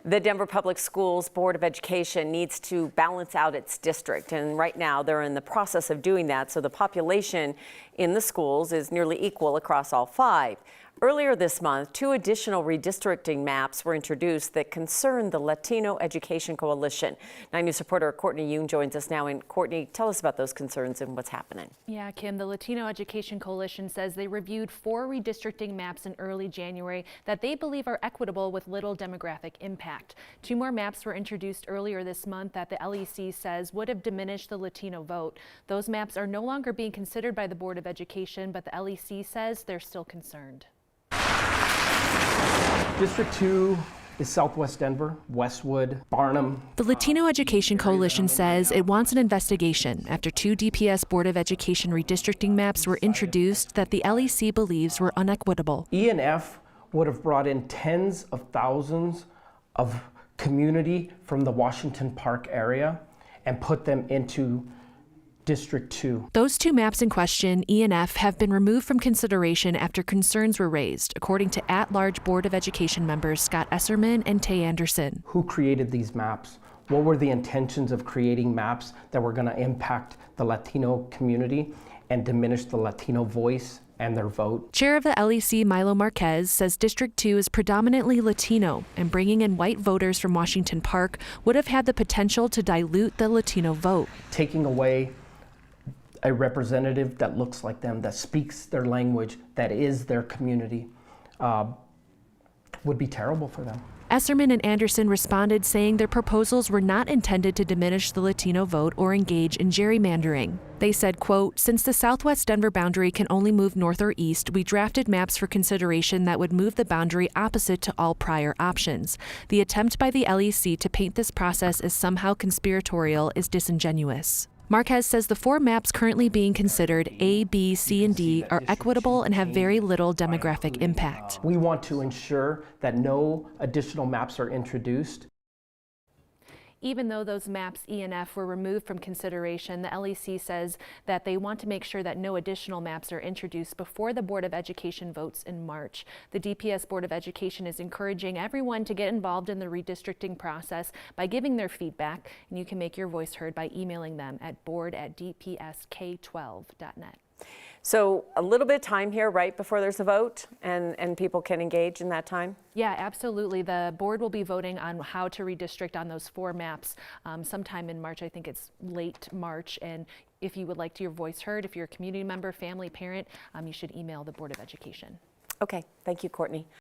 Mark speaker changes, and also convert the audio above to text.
Speaker 1: The Denver Public Schools Board of Education needs to balance out its district, and right now they're in the process of doing that, so the population in the schools is nearly equal across all 5. Earlier this month, 2 additional redistricting maps were introduced that concern the Latino Education Coalition. 9 News reporter Courtney Yoon joins us now. And Courtney, tell us about those concerns and what's happening.
Speaker 2: Yeah, Kim, the Latino Education Coalition says they reviewed 4 redistricting maps in early January that they believe are equitable with little demographic impact. 2 more maps were introduced earlier this month that the LEC says would have diminished the Latino vote. Those maps are no longer being considered by the Board of Education, but the LEC says they're still concerned.
Speaker 3: District 2 is Southwest Denver, Westwood, Barnum.
Speaker 2: The Latino Education Coalition says it wants an investigation after 2 DPS Board of Education redistricting maps were introduced that the LEC believes were unequitable.
Speaker 3: E and F would have brought in tens of thousands of community from the Washington Park area and put them into District 2.
Speaker 2: Those 2 maps in question, E and F, have been removed from consideration after concerns were raised, according to at-large Board of Education members Scott Esserman and Tay Anderson.
Speaker 3: Who created these maps? What were the intentions of creating maps that were going to impact the Latino community and diminish the Latino voice and their vote?
Speaker 2: Chair of the LEC, Milo Marquez, says District 2 is predominantly Latino, and bringing in white voters from Washington Park would have had the potential to dilute the Latino vote.
Speaker 3: Taking away a representative that looks like them, that speaks their language, that is their community, would be terrible for them.
Speaker 2: Esserman and Anderson responded saying their proposals were not intended to diminish the Latino vote or engage in gerrymandering. They said, quote, "Since the Southwest Denver boundary can only move north or east, we drafted maps for consideration that would move the boundary opposite to all prior options. The attempt by the LEC to paint this process as somehow conspiratorial is disingenuous." Marquez says the 4 maps currently being considered, A, B, C, and D, are equitable and have very little demographic impact.
Speaker 3: We want to ensure that no additional maps are introduced.
Speaker 2: Even though those maps E and F were removed from consideration, the LEC says that they want to make sure that no additional maps are introduced before the Board of Education votes in March. The DPS Board of Education is encouraging everyone to get involved in the redistricting process by giving their feedback, and you can make your voice heard by emailing them at board@dpsk12.net.
Speaker 1: So a little bit of time here right before there's a vote, and people can engage in that time?
Speaker 2: Yeah, absolutely. The board will be voting on how to redistrict on those 4 maps sometime in March. I think it's late March. And if you would like your voice heard, if you're a community member, family, parent, you should email the Board of Education.
Speaker 1: Okay, thank you, Courtney.